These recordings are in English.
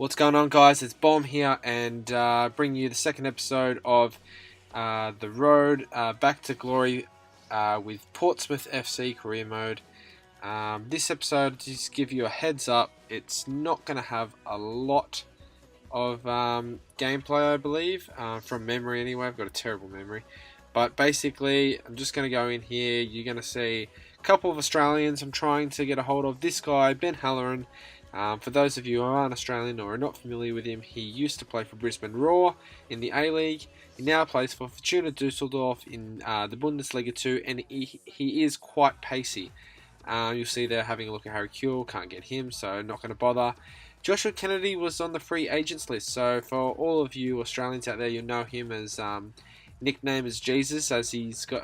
What's going on, guys? It's Baum here, and bring you the second episode of The Road Back to Glory with Portsmouth FC Career Mode. This episode, just give you a heads up, it's not going to have a lot of gameplay, I believe, from memory anyway. I've got a terrible memory. But basically, I'm just going to go in here. You're going to see a couple of Australians I'm trying to get a hold of. This guy, Ben Halloran. For those of you who aren't Australian or are not familiar with him, he used to play for Brisbane Roar in the A-League. He now plays for Fortuna Dusseldorf in the Bundesliga 2, and he is quite pacey. You'll see there having a look at Harry Kuehl, can't get him, so not going to bother. Joshua Kennedy was on the free agents list, so for all of you Australians out there, you'll know him as nickname as Jesus, as he's got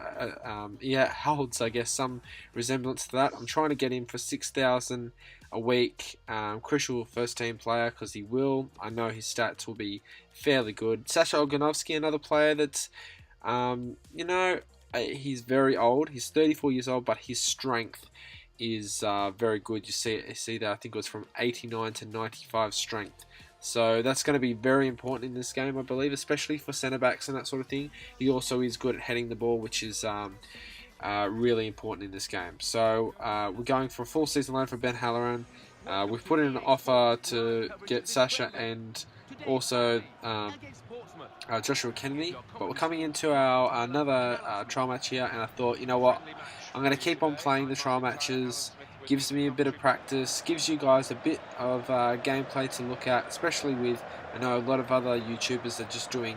holds, I guess, some resemblance to that. I'm trying to get him for 6,000 a week. Crucial first team player, because he will. I know his stats will be fairly good. Sasha Oganovsky, another player that's he's very old. He's 34 years old, but his strength is very good. You see that I think it was from 89 to 95 strength. So that's going to be very important in this game, I believe, especially for centre backs and that sort of thing. He also is good at heading the ball, which is really important in this game. So we're going for a full season loan for Ben Halloran. We've put in an offer to get Sasha and also Joshua Kennedy, but we're coming into our another trial match here, and I thought, you know what, I'm going to keep on playing the trial matches. Gives me a bit of practice, gives you guys a bit of gameplay to look at, especially with, I know a lot of other YouTubers are just doing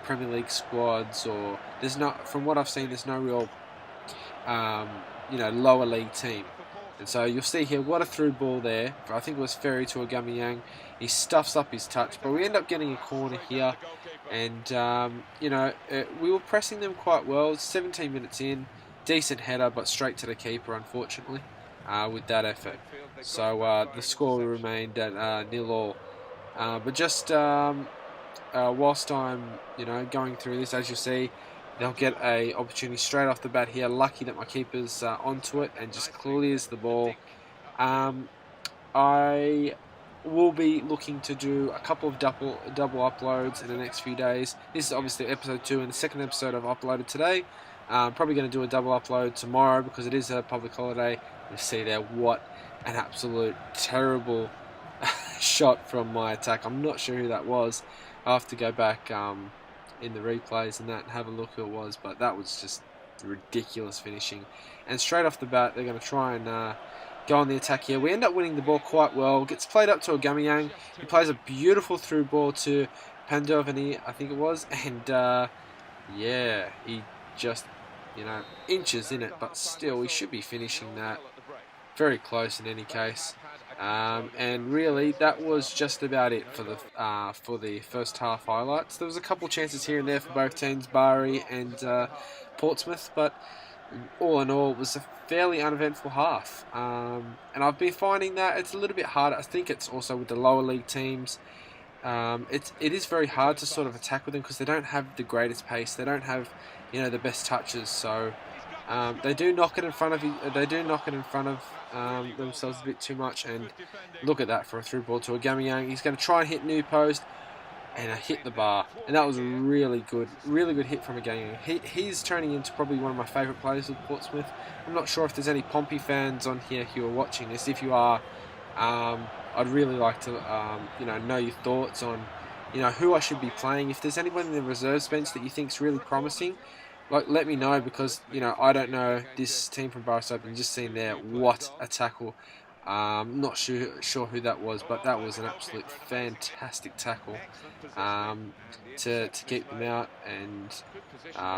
Premier League squads, or there's not, from what I've seen, there's no real lower league team. And so you'll see here, what a through ball there. I think it was Ferry to Aubameyang. He stuffs up his touch, but we end up getting a corner here. And, we were pressing them quite well. 17 minutes in. Decent header, but straight to the keeper, unfortunately, with that effort. So the score remained at 0-0. But just whilst I'm, going through this, as you see, they'll get a opportunity straight off the bat here. Lucky that my keeper's onto it and just clears the ball. I will be looking to do a couple of double uploads in the next few days. This is obviously episode 2, and the second episode I've uploaded today. Probably going to do a double upload tomorrow because it is a public holiday. You see there, what an absolute terrible shot from my attack. I'm not sure who that was. I'll have to go back in the replays and that and have a look who it was, but that was just ridiculous finishing. And straight off the bat, they're going to try and go on the attack here. We end up winning the ball quite well. Gets played up to Aubameyang. He plays a beautiful through ball to Pandovani, I think it was, and he just inches in it, but still we should be finishing that. Very close in any case. And really, that was just about it for the first half highlights. There was a couple chances here and there for both teams, Bari and Portsmouth, but all in all, it was a fairly uneventful half. And I've been finding that it's a little bit harder. I think it's also with the lower league teams. It is very hard to sort of attack with them because they don't have the greatest pace. They don't have the best touches. So they do knock it in front of you. They do knock it in front of themselves a bit too much. And look at that for a through ball to Aubameyang. He's going to try and hit new post, and I hit the bar. And that was a really good hit from Aubameyang. He's turning into probably one of my favourite players with Portsmouth. I'm not sure if there's any Pompey fans on here who are watching this. If you are, I'd really like to know your thoughts on who I should be playing. If there's anyone in the reserves bench that you think's really promising, let me know, because I don't know this team from Boris Open. Just seen there, what a tackle. Not sure who that was, but that was an absolute fantastic tackle to keep them out, and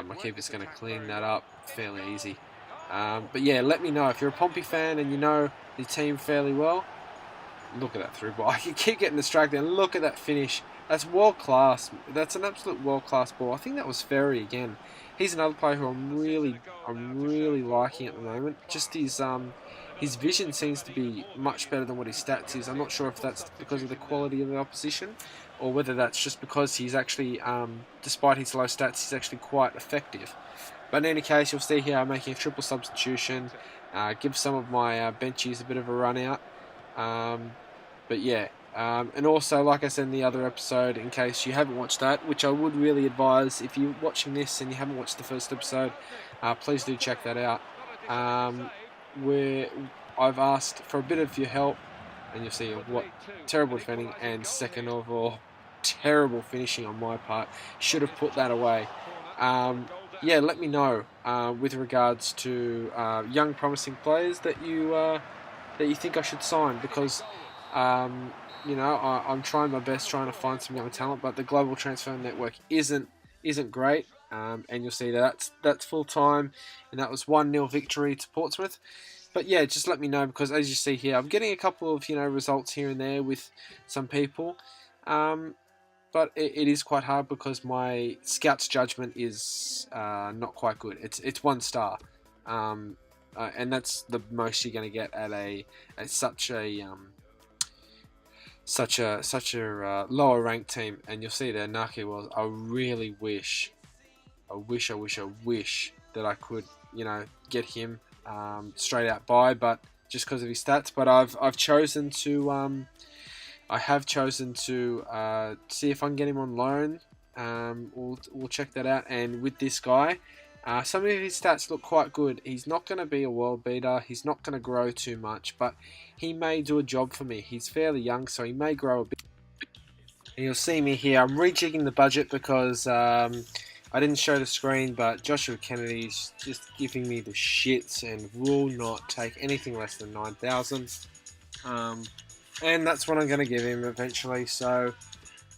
my keeper's going to clean that up fairly easy. But yeah, let me know if you're a Pompey fan and you know the team fairly well. Look at that through ball. I can keep getting distracted, and look at that finish. That's world class. That's an absolute world class ball. I think that was Ferry again. He's another player who I'm really liking at the moment. Just his vision seems to be much better than what his stats is. I'm not sure if that's because of the quality of the opposition, or whether that's just because he's actually, despite his low stats, he's actually quite effective. But in any case, you'll see here I'm making a triple substitution. Give some of my benchies a bit of a run out. But yeah, And also, like I said in the other episode, in case you haven't watched that, which I would really advise, if you're watching this and you haven't watched the first episode, please do check that out. Where I've asked for a bit of your help, and you'll see what terrible defending, and second of all, terrible finishing on my part. Should have put that away. Yeah, let me know with regards to young promising players that you think I should sign, because I'm trying my best trying to find some young talent, but the global transfer network isn't great. And you'll see that's full time, and that was 1-0 victory to Portsmouth. But yeah, just let me know, because as you see here, I'm getting a couple of results here and there with some people, but it is quite hard because my scout's judgment is not quite good. It's 1 star, and that's the most you're going to get at such a lower ranked team. And you'll see there, Naki was. I really wish that I could get him straight out buy, but just because of his stats. But I've chosen to see if I can get him on loan. We'll check that out. And with this guy, some of his stats look quite good. He's not going to be a world beater. He's not going to grow too much, but he may do a job for me. He's fairly young, so he may grow a bit. And you'll see me here. I'm rejigging the budget because I didn't show the screen, but Joshua Kennedy's just giving me the shits and will not take anything less than 9,000. And that's what I'm going to give him eventually. So,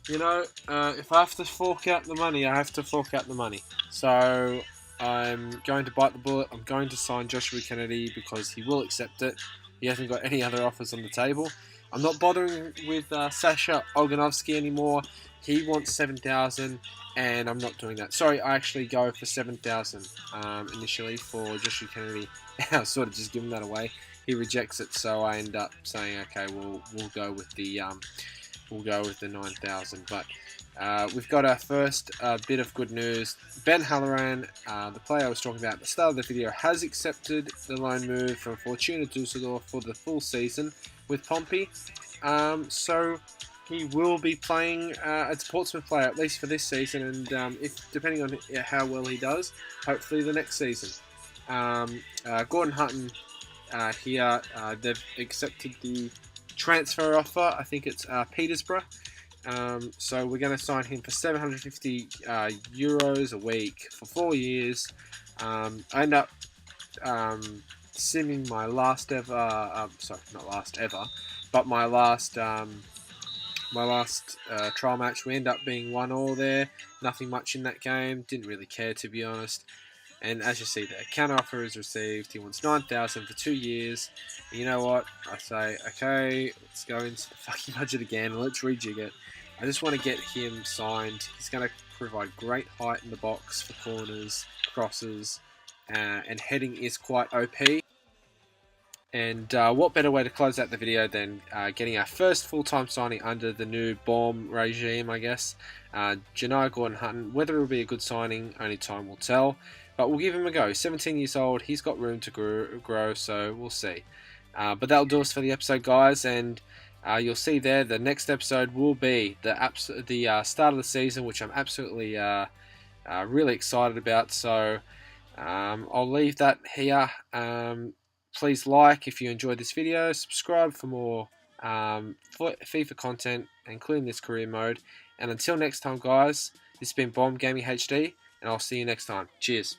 if I have to fork out the money, I have to fork out the money. So I'm going to bite the bullet. I'm going to sign Joshua Kennedy because he will accept it. He hasn't got any other offers on the table. I'm not bothering with Sasha Oganovsky anymore. He wants 7,000, and I'm not doing that. Sorry, I actually go for 7,000 initially for Joshua Kennedy. I sort of just give him that away. He rejects it, so I end up saying, okay, we'll go with the 9,000. But we've got our first bit of good news. Ben Halloran, the player I was talking about at the start of the video, has accepted the loan move from Fortuna Dusseldorf for the full season with Pompey. So he will be playing as a Portsmouth player, at least for this season, and if depending on how well he does, hopefully the next season. Gordon Hutton here, they've accepted the transfer offer. I think it's Petersburg. So we're going to sign him for 750 euros a week for 4 years. I end up simming my last ever, not last ever, but my last trial match. We end up being 1-1 there. Nothing much in that game. Didn't really care, to be honest. And as you see there, counter offer is received. He wants 9,000 for 2 years. And you know what? I say, okay, let's go into the fucking budget again. Let's rejig it. I just want to get him signed. He's going to provide great height in the box for corners, crosses, and heading is quite OP. And what better way to close out the video than getting our first full-time signing under the new Baum regime, I guess. Janai Gordon-Hutton, whether it will be a good signing, only time will tell. But we'll give him a go. 17 years old, he's got room to grow, so we'll see. But that'll do us for the episode, guys. And you'll see there, the next episode will be the start of the season, which I'm absolutely really excited about. So I'll leave that here. Please like if you enjoyed this video, subscribe for more FIFA content, including this career mode. And until next time, guys, this has been Baum Gaming HD, and I'll see you next time. Cheers.